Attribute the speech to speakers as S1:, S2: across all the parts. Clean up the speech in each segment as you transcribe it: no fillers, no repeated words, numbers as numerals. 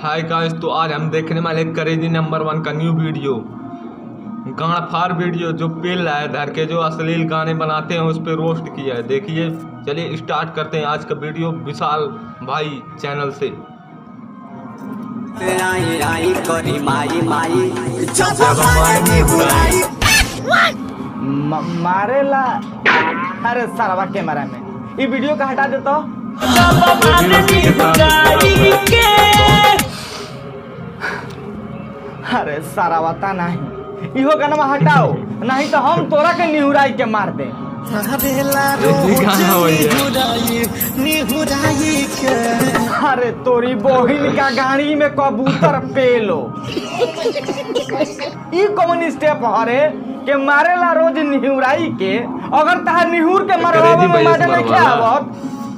S1: Hi guys, तो आज हम देखने वाले क्रेजी नंबर 1 का न्यू वीडियो, गाना फार वीडियो जो पेल रहा है धर के, जो अश्लील गाने बनाते हैं उस पर रोस्ट किया है। देखिए, चलिए स्टार्ट करते हैं आज का वीडियो विशाल भाई चैनल से।
S2: मारेला अरे सारा कैमरा में ये वीडियो का हटा देता। अरे सारा बता नहीं इहो गाना हटाओ, नहीं तो हम तोरा के निहुराई के मार दे। अरे तोरी बहिन का गाड़ी में कबूतर पेलो ई कौन स्टेप हरे के मारेला रोज निहुराई के। अगर तहार निहुर के मरवावे में मजा नहीं क्या आवत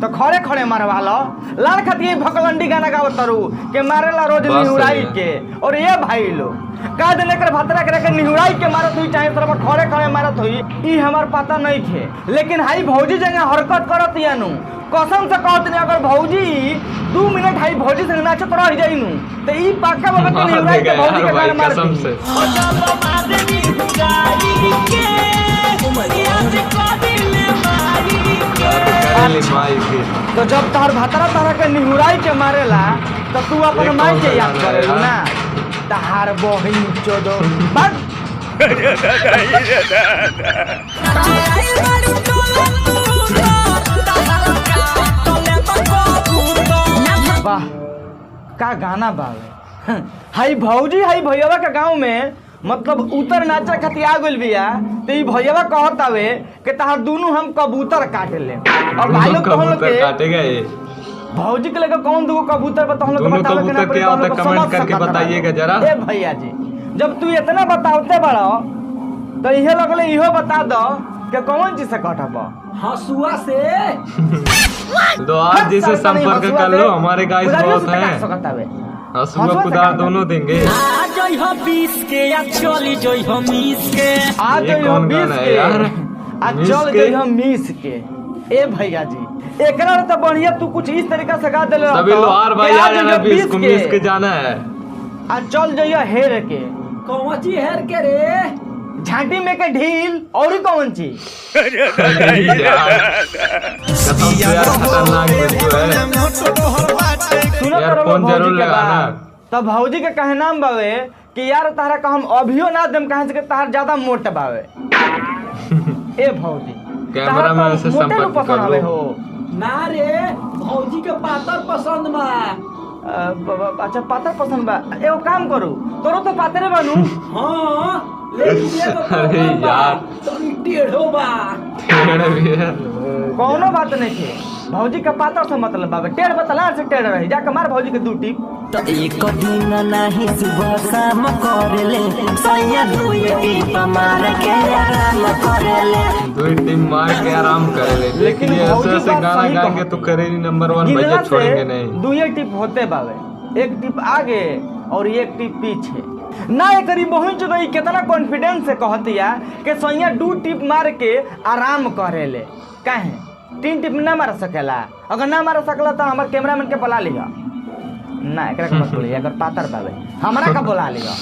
S2: तो खड़े खड़े मरवा लो। लाल खतिए भकलंडी गाना गावत तरू के मारेला रोज निहुराई के। और ये भाई लो का देने कर भतरा करे के निहुराई के मारत हुई, चाहे तरफ खड़े खड़े मारत हुई, ई हमार पता नहीं थे। लेकिन हाई भौजी जगह हरकत करत यानु कसम से कहत नहीं, अगर भौजी 2 मिनट हाई भौजी संग नाचत रह जाइनु तो ई पाका बगत के निहुराई के भौजी के गाना मार कसम से। तो जब तार भतरा तारा के निहुराई के मारेला तो तू अपन माई के याद करेलू ना। तहार बहिन चोदो बस वाह का गाना बावे। हाई भौजी हाई भैया के गांव में मतलब उतर नाचे खातिर आ गइल बिया तो ई भैया कहत आवे कि तहार दोनों हम कबूतर काट ले। और भाई लोग तो हम लोग के काटेगा ये भौजी के लेकर कौन दो कबूतर बता हम लोग बतावे के ना क्या होता है, कमेंट करके बताइएगा जरा। ए भैया जी, जब तू इतना बतावते बड़ो तो इहे लगले इहो बता दो कि कौन चीज से कटब। हसुआ से
S1: तो आज जैसे संपर्क कर लो, हमारे गाइस बहुत हैं। हसुआ खुदा दोनों देंगे।
S3: आज जई हो 20 के या चली जई हो 20 के।
S2: आज जई हो 20 के यार, आज चल जई हो 20 के। ए भैया जी एकरा तो बढ़िया तू कुछ इस तरीका से गा देले रहता।
S1: सभी लोहार भाई आ जाना 20 को 20 के जाना है।
S2: आज चल जइयो हेर के।
S3: कौन ची हेर के रे?
S2: झांटी में के ढील और कौन ची?
S1: कसम से यार खतरनाक वीडियो है। सुनो यार फोन जरूर लगाना।
S2: तब भौजी के कहे नाम बावे कि यार तारा का हम अभियो ना देम कहे से तार ज्यादा मोट बावे। ए भौजी
S1: कैमरा मैन से संपर्क
S2: पसंद आवे हो
S3: ना रे? भौजी के पातर पसंद बा।
S2: अच्छा पातर पसंद बा। एगो काम करू, तोरो तो पातरे बनू।
S3: हां लेकिन
S1: अरे यार
S3: तो टेढ़ो बा।
S1: टेढ़ भी है,
S2: कोनो बात नहीं है। भौजी का पातर से मतलब बाबा टेढ़ बतला से टेढ़ रही जाके मार भौजी के 2 टिप।
S3: तो एक दिन नहीं सुबह शाम करेले सैया 2 टिप मार के आराम करेले।
S1: 2 टिप मार के आराम करेले। लेकिन ऐसे ऐसे गाना गाएंगे तो क्रेजी नंबर 1 भैया छोड़ेंगे नहीं।
S2: 2 टिप होते बाबे, 1 टिप आगे और 1 टिप पीछे ना। एकरी बहिन जो रही कितना कॉन्फिडेंस से कहतिया कि सैया 2 टिप मार के आराम करेले। काहे 3 टिप ना मार सकेला? अगर ना मार सकला तो हमार कैमरामैन के बुला लिहा ना। एकरा के मत बोली, अगर पातर बावे हमरा का बुला लिहा।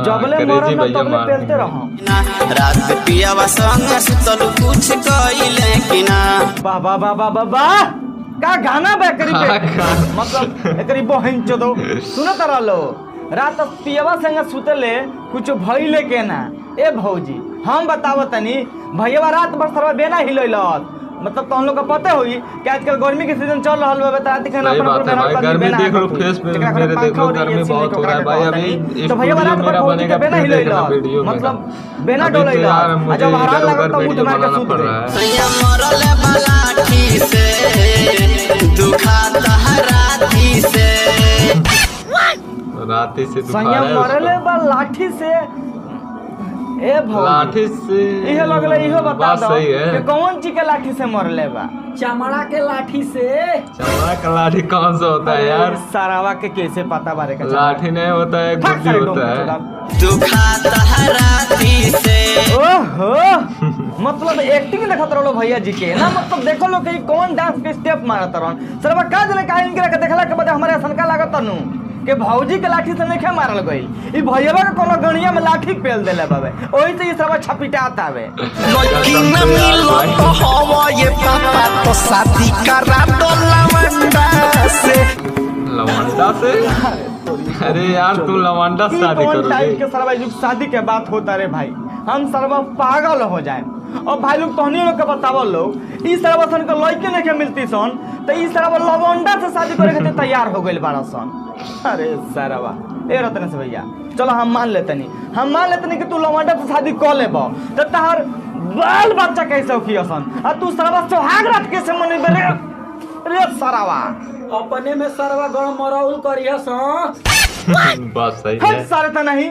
S2: जबले मरम न तबले पेलते रहो।
S4: रात पियावा संग सुतल कुछ कइले कि ना।
S2: वाह वाह वाह वाह वाह वाह का गाना बा करी पे। मतलब एकरी बहिन चोदो सुनत रहलो रात पियावा संग सुतले कुछ भइले के ना। ए भौजी हम बतावत तनी भैया रात भर सरवा बेना हिलैलत। मतलब तो हम लोग का पता होई कि आजकल गर्मी के सीजन चल रहल बा। रात दिखाना अपन
S1: गर्मी देख लो, फेस पे मेरे देख लो, गर्मी बहुत हो रहा है भाई। अभी
S2: तो भैया रात भर बनेगा बेना हिलैलत, मतलब बेना डोलैलत। जब हरान लागत तो मुंह मार के सूत रहा है।
S4: सैया मरले बलाठी से दुखाता राती से।
S1: राती से दुखा
S2: सैया मरले बा लाठी से। ए भौजी
S1: लाठी से
S2: इहे लगले इहो बता दो
S1: सही है
S2: कि कौन चीज के लाठी से मरले बा।
S3: चमड़ा के लाठी से।
S1: चमड़ा का लाठी कौन सा होता है यार?
S2: सारावा के कैसे पता बारे का?
S1: लाठी नहीं होता है, गुज्जी होता है।
S4: दुखाता राती से।
S2: ओहो मतलब एक्टिंग देखत रहो भैया जी के ना। मतलब देखो लो कि कौन डांस के स्टेप मारत रहन। सरवा का जने काहे इनके देखला के बाद हमारे सनका लागत तनु कि भौजी के लाठी से नहीं मारल गई, ई भैयावा के कोनो गणिया में लाठी पेल देले बाबे, ओही से ई सब छपिटात आवे।
S3: लड़की न मिलो तो हवा ये पापा तो शादी करा दो लवंडा से।
S1: लवंडा से? अरे यार तू लवंडा से शादी करोगे?
S2: टाइम के सरवा युग शादी के बात होता रे भाई, हम सरवा पागल हो जाए। और भाई लोग तहनी लोग के बतावल लोग ई सरवा सन के लड़के नहीं के मिलती सन, तो ई सरवा लवंडा से शादी करे खातिर तैयार हो गइल बाड़ा सन। अरे सरवा ए रतन से भैया चलो हम मान लेतनी कि तू लवंडा से शादी कर लेबो, तो तहर बाल बच्चा कैसे खियसन, आ तू सरवा सोहाग रात कैसे मनेबे रे? रे सरवा
S5: अपने में सरवा गण मरौल करिया
S1: बात सही है।
S2: सारे तो नहीं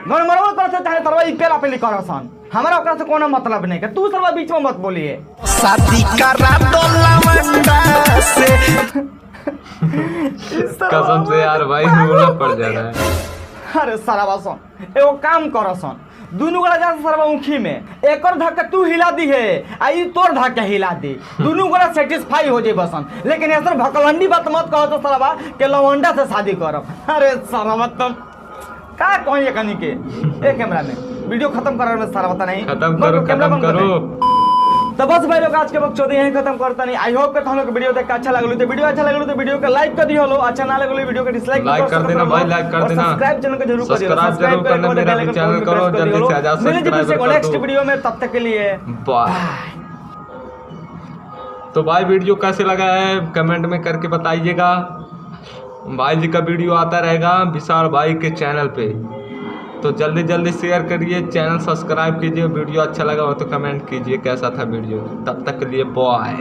S2: गड़मड़ो करते चाहे तरवा ई पेला पेली करसन, हमारा ओकरा से कोनो मतलब नहीं के तू सरवा बीच में मत बोलिए।
S3: शादी करा दो लवंडा से।
S1: कसम से यार भाई रोना पड़ जा रहा है।
S2: अरे सरवा सन एगो काम करसन, दुनू गोड़ा जा सरवा उखी में एकर धक्का तू हिला दी है, आ ई तोर धक्का हिला दी, दुनू गोड़ा सेटिस्फाई हो जेबे सन। लेकिन ऐसा भकलंडी बात मत कहो तो सरवा के लवंडा से शादी करब। अरे सरवा तुम का कहिए कनी के ए कैमरा में वीडियो खत्म करार में सरवा नहीं
S1: खत्म करो।
S2: तो बस भाई लोग आज के वक्त चौधरी यहीं खत्म करता नहीं। आई होप कि हम लोग वीडियो देख के अच्छा लगलो, तो वीडियो को लाइक कर दियो लो, अच्छा ना लगलो वीडियो को डिसलाइक
S1: कर देना भाई, लाइक कर देना,
S2: सब्सक्राइब चैनल को जरूर कर दियो,
S1: सब्सक्राइब करना मेरा भी चैनल करो, जल्दी से आ जाओ सब्सक्राइब कर दो।
S2: नेक्स्ट वीडियो में तब तक के लिए
S1: बाय। तो भाई वीडियो कैसे लगा है कमेंट में करके बताइएगा। भाई जी का वीडियो आता रहेगा विशाल भाई के चैनल पे, तो जल्दी शेयर करिए, चैनल सब्सक्राइब कीजिए। वीडियो अच्छा लगा हो तो कमेंट कीजिए कैसा था वीडियो। तब तक के लिए बाय।